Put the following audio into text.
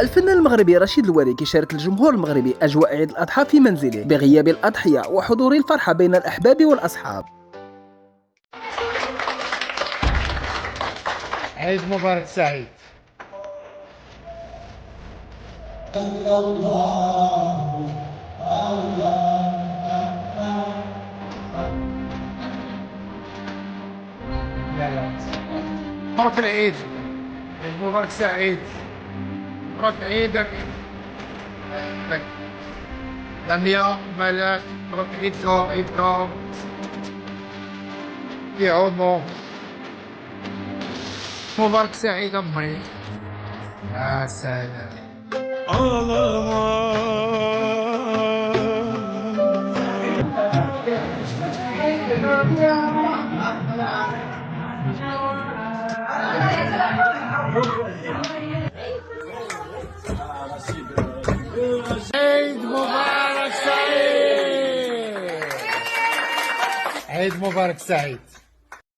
الفنان المغربي رشيد الواري كيشارك الجمهور المغربي أجواء عيد الأضحى في منزله بغياب الأضحية وحضور الفرحة بين الأحباب والأصحاب. عيد مبارك سعيد. مبروك العيد، عيد مبارك سعيد، مبروك عيدك دنيا ملاك، مبروك عيدكم يعوضوا. مبارك سعيد أمي. يا سلام. عيد مبارك سعيد. عيد مبارك سعيد.